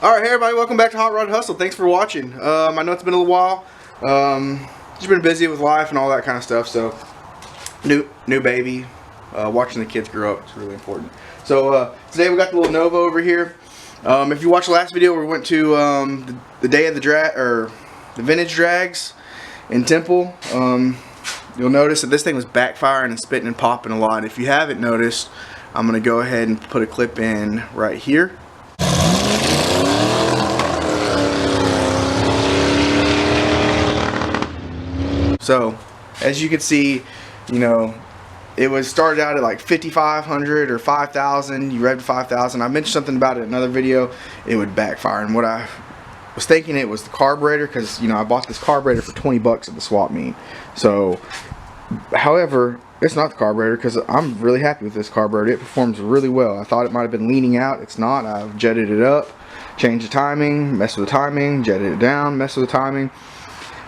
Alright, hey everybody, welcome back to Hot Rod Hustle. Thanks for watching. I know it's been a little while. Just been busy with life and all that kind of stuff, so new baby. Watching the kids grow up is really important. So today we got the little Nova over here. If you watched the last video, we went to the day of the drag, or the vintage drags in Temple. You'll notice that this thing was backfiring and spitting and popping a lot. If you haven't noticed, I'm going to go ahead and put a clip in right here. So, as you can see, you know, it was started out at like 5,500 or 5,000. You revved to 5,000. I mentioned something about it in another video. It would backfire, and what I was thinking it was the carburetor, because you know I bought this carburetor for 20 bucks at the swap meet. So, however, it's not the carburetor, because I'm really happy with this carburetor. It performs really well. I thought it might have been leaning out. It's not. I've jetted it up, changed the timing, messed with the timing, jetted it down, messed with the timing.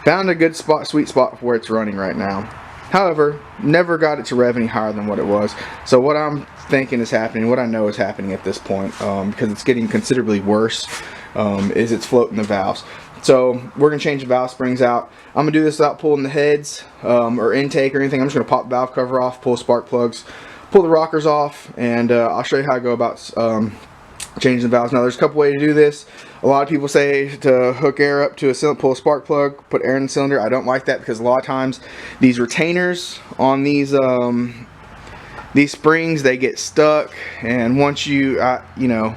Found a good spot, sweet spot for where it's running right now. However, never got it to rev any higher than what it was. So what I'm thinking is happening, what I know is happening at this point, because it's getting considerably worse, is it's floating the valves. So we're going to change the valve springs out. I'm going to do this without pulling the heads or intake or anything. I'm just going to pop the valve cover off, pull spark plugs, pull the rockers off, and I'll show you how I go about changing the valves. Now there's a couple ways to do this. A lot of people say to hook air up to a cylinder, pull a spark plug, put air in the cylinder. I don't like that, because a lot of times these retainers on these springs, they get stuck, and once you know,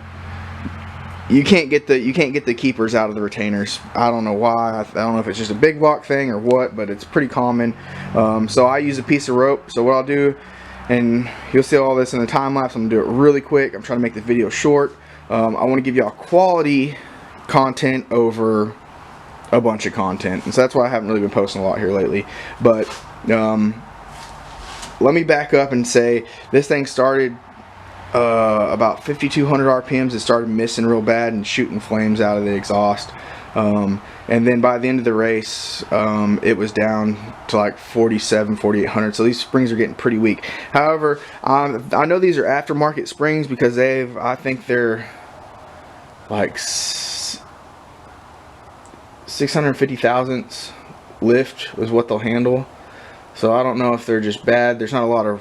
you can't get the keepers out of the retainers. I don't know why. I don't know if it's just a big block thing or what, but it's pretty common. So I use a piece of rope. So what I'll do, and you'll see all this in the time lapse, I'm gonna do it really quick. I'm trying to make the video short. I want to give y'all quality content over a bunch of content, and so that's why I haven't really been posting a lot here lately. But let me back up and say this thing started about 5,200 RPMs. It started missing real bad and shooting flames out of the exhaust, and then by the end of the race it was down to like 4,800. So these springs are getting pretty weak. However, I know these are aftermarket springs, because I think they're like 650 thousandths lift is what they'll handle. So I don't know if they're just bad. There's not a lot of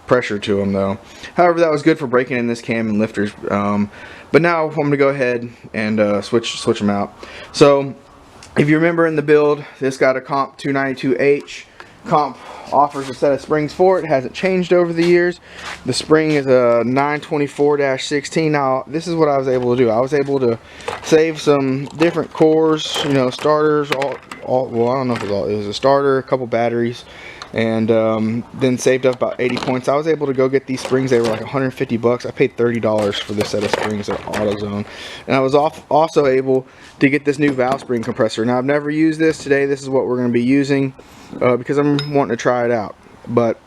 pressure to them though. However, that was good for breaking in this cam and lifters. But now I'm going to go ahead and switch them out. So if you remember in the build, this got a Comp 292H. Comp offers a set of springs for it. It hasn't changed over the years. The spring is a 924-16. Now this is what I was able to do. I was able to save some different cores, you know, starters, well, I don't know if it was a starter, a couple batteries, and then saved up about 80 points. I was able to go get these springs. They were like 150 bucks. I paid $30 for this set of springs at AutoZone, and I was also able to get this new valve spring compressor. Now I've never used this. Today this is what we're going to be using, because I'm wanting to try it out. But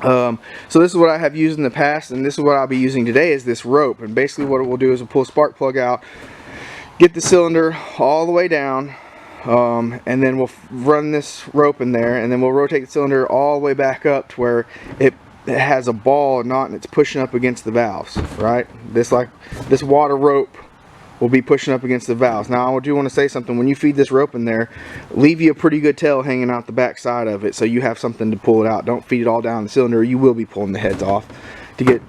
so this is what I have used in the past, and this is what I'll be using today, is this rope. And basically what it will do is we'll pull a spark plug out, get the cylinder all the way down, and then we'll run this rope in there, and then we'll rotate the cylinder all the way back up to where it has a ball and knot, and it's pushing up against the valves, right? This water rope will be pushing up against the valves. Now I do want to say something. When you feed this rope in there, leave you a pretty good tail hanging out the back side of it, so you have something to pull it out. Don't feed it all down the cylinder, or you will be pulling the heads off to get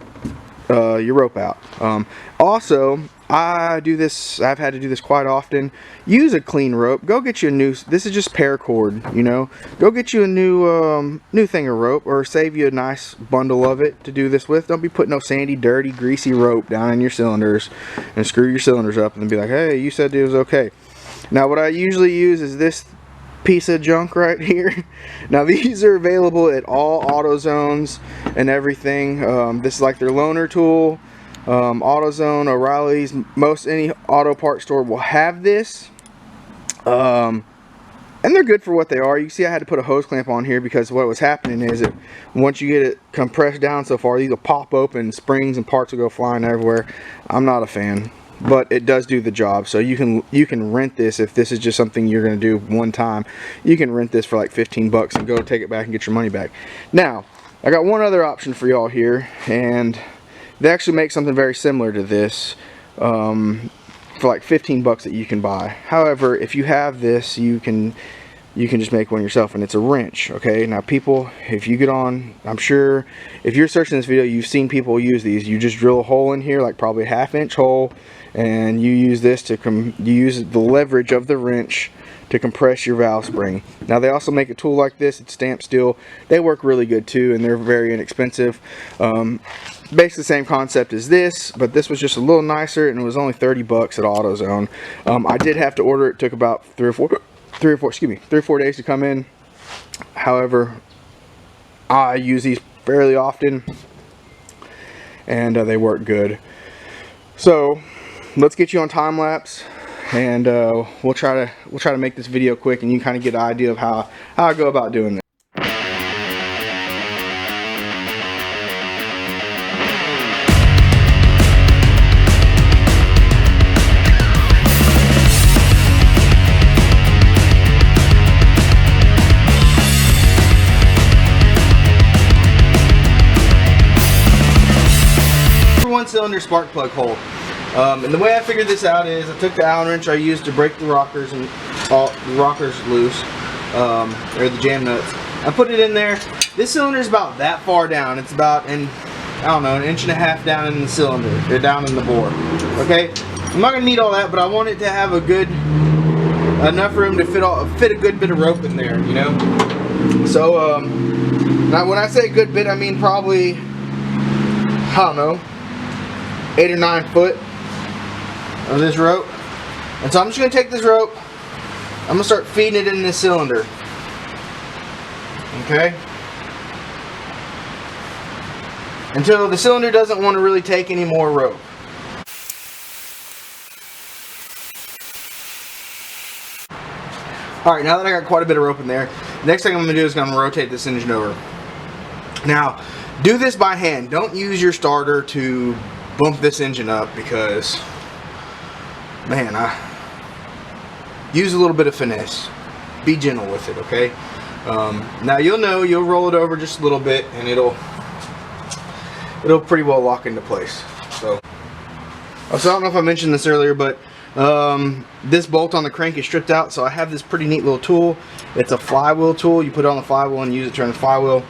your rope out. Also, I've had to do this quite often. Use a clean rope. Go get you a new, this is just paracord, you know. Go get you a new thing of rope, or save you a nice bundle of it to do this with. Don't be putting no sandy, dirty, greasy rope down in your cylinders and screw your cylinders up and then be like, hey, you said it was okay. Now what I usually use is this piece of junk right here. Now these are available at all AutoZones and everything. This is like their loaner tool. AutoZone, O'Reilly's, any auto parts store will have this, and they're good for what they are. You can see I had to put a hose clamp on here, because what was happening is that once you get it compressed down so far, these will pop open, springs and parts will go flying everywhere. I'm not a fan, but it does do the job. So you can rent this. If this is just something you're going to do one time, you can rent this for like 15 bucks and go take it back and get your money back. Now I got one other option for y'all here, and they actually make something very similar to this. for like 15 bucks that you can buy. However, if you have this, you can just make one yourself, and it's a wrench. Okay, now people, if you get on, I'm sure if you're searching this video, you've seen people use these. You just drill a hole in here, like probably a 1/2 inch hole, and you use this to you use the leverage of the wrench to compress your valve spring. Now they also make a tool like this. It's stamped steel. They work really good too, and they're very inexpensive. Basically the same concept as this, but this was just a little nicer, and it was only 30 bucks at AutoZone. I did have to order it. It took about 3 or 4 days to come in. However, I use these fairly often, and they work good. So let's get you on time lapse, and we'll try to make this video quick, and you kind of get an idea of how I go about doing this. Cylinder spark plug hole, and the way I figured this out is I took the Allen wrench I used to break the rockers and all the rockers loose, or the jam nuts. I put it in there. This cylinder is about that far down. It's about I don't know, 1.5 inches down in the cylinder, or down in the bore. Okay, I'm not gonna need all that, but I want it to have enough room to fit a good bit of rope in there, you know. So now when I say a good bit, I mean probably, I don't know, 8 or 9 foot of this rope. And so I'm just going to take this rope, I'm going to start feeding it in this cylinder. Okay? Until the cylinder doesn't want to really take any more rope. Alright, now that I got quite a bit of rope in there, the next thing I'm going to do is I'm going to rotate this engine over. Now, do this by hand. Don't use your starter to bump this engine up, because, man, use a little bit of finesse. Be gentle with it, okay? Now you'll roll it over just a little bit, and it'll pretty well lock into place. So I don't know if I mentioned this earlier, but this bolt on the crank is stripped out, so I have this pretty neat little tool. It's a flywheel tool. You put it on the flywheel and use it to turn the flywheel.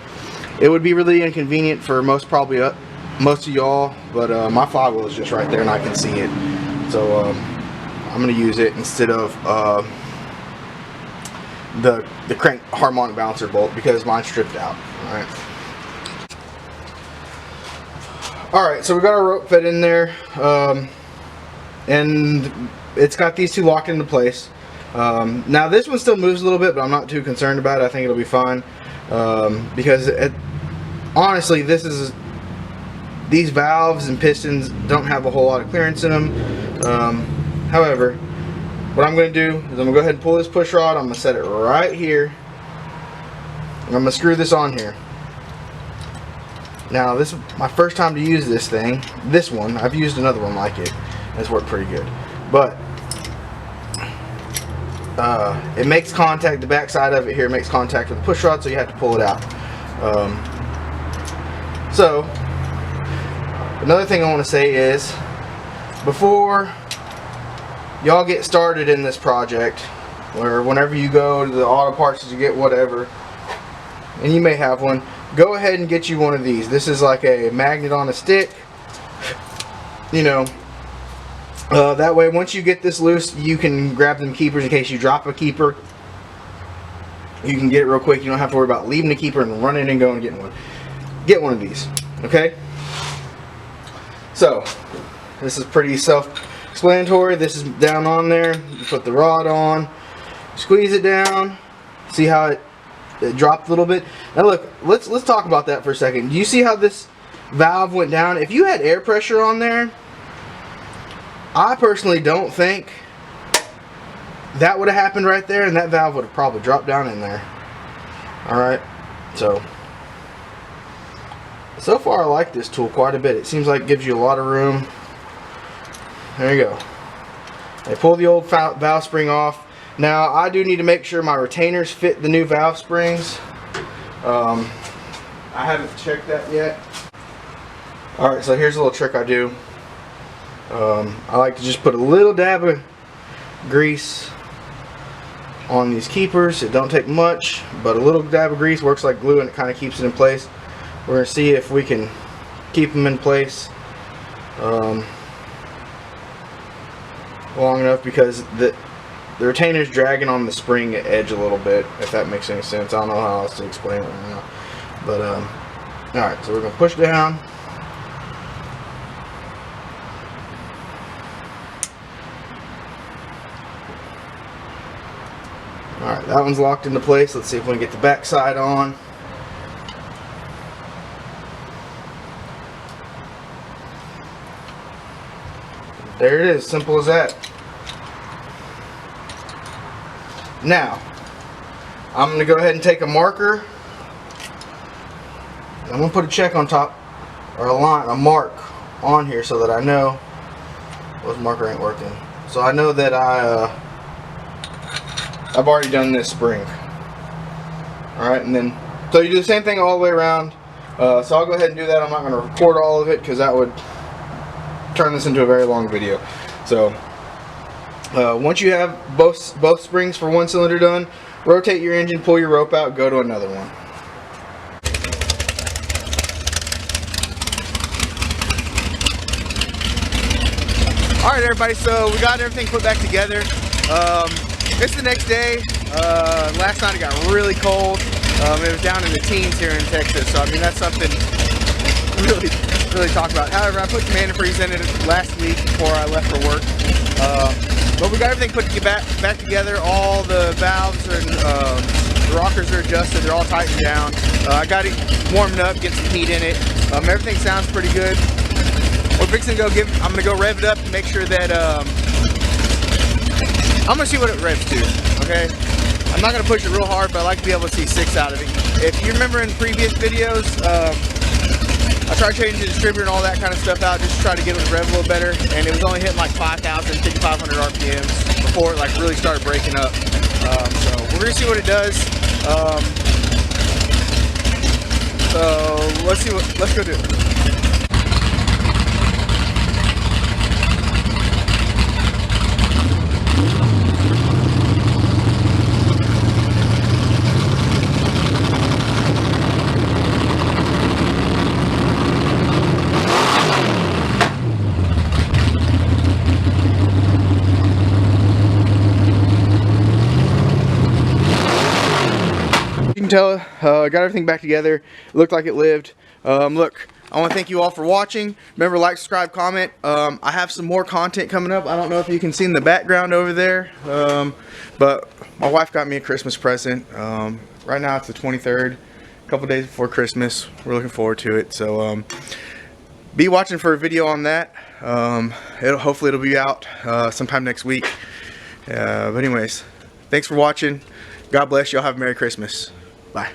It would be really inconvenient for most of y'all, but my flywheel is just right there and I can see it. So I'm going to use it instead of the crank harmonic balancer bolt, because mine's stripped out. Alright, so we got our rope fed in there, and it's got these two locked into place. Now this one still moves a little bit, but I'm not too concerned about it. I think it'll be fine, because honestly, these valves and pistons don't have a whole lot of clearance in them. However, what I'm going to do is I'm going to go ahead and pull this push rod. I'm going to set it right here, and I'm going to screw this on here. Now this is my first time to use this thing. This one, I've used another one like it. It's worked pretty good, but it makes contact. The back side of it here makes contact with the push rod, so you have to pull it out. So another thing I want to say is, before y'all get started in this project, or whenever you go to the auto parts to get whatever, and you may have one, go ahead and get you one of these. This is like a magnet on a stick, you know. That way, once you get this loose, you can grab them keepers in case you drop a keeper. You can get it real quick. You don't have to worry about leaving the keeper and running and going and getting one. Get one of these, okay? So, this is pretty self-explanatory. This is down on there. You put the rod on, squeeze it down. See how it dropped a little bit? Now look, let's talk about that for a second. Do you see how this valve went down? If you had air pressure on there, I personally don't think that would have happened right there, and that valve would have probably dropped down in there. Alright, so far I like this tool quite a bit. It seems like it gives you a lot of room. There you go. I pull the old valve spring off. Now I do need to make sure my retainers fit the new valve springs. I haven't checked that yet. Alright, so here's a little trick I do. I like to just put a little dab of grease on these keepers. It don't take much, but a little dab of grease works like glue and it kind of keeps it in place. We're going to see if we can keep them in place long enough, because the retainer is dragging on the spring edge a little bit, if that makes any sense. I don't know how else to explain it right now. But alright, so we're going to push down. Alright, that one's locked into place. Let's see if we can get the back side on. There it is, simple as that. Now, I'm going to go ahead and take a marker. I'm going to put a check on top, or a mark on here, so that I know. Well, this marker ain't working. So I know that I've already done this spring. Alright, and then, so you do the same thing all the way around. So I'll go ahead and do that. I'm not going to record all of it, because that would turn this into a very long video. So once you have both springs for one cylinder done, rotate your engine, pull your rope out, go to another one. Alright everybody, so we got everything put back together. It's the next day. Last night it got really cold. It was down in the teens here in Texas, so I mean that's something really talk about. However, I put some antifreeze in it last week before I left for work. But we got everything put back together. All the valves and the rockers are adjusted. They're all tightened down. I got it warming up, get some heat in it. Everything sounds pretty good. We're fixing to I'm gonna go rev it up to make sure that I'm gonna see what it revs to. Okay, I'm not gonna push it real hard, but I like to be able to see 6 out of it. If you remember in previous videos, I tried changing the distributor and all that kind of stuff out just to try to get it to rev a little better, and it was only hitting like 5,000, 5,500 RPMs before it like really started breaking up. So we're gonna see what it does. So let's go do it. You can tell I got everything back together. It looked like it lived. Look, I want to thank you all for watching. Remember, like, subscribe, comment. I have some more content coming up. I don't know if you can see in the background over there, but my wife got me a Christmas present. Right now it's the 23rd, a couple days before Christmas. We're looking forward to it. So be watching for a video on that. Hopefully it'll be out sometime next week. But anyways, thanks for watching. God bless. Y'all have a Merry Christmas. Bye.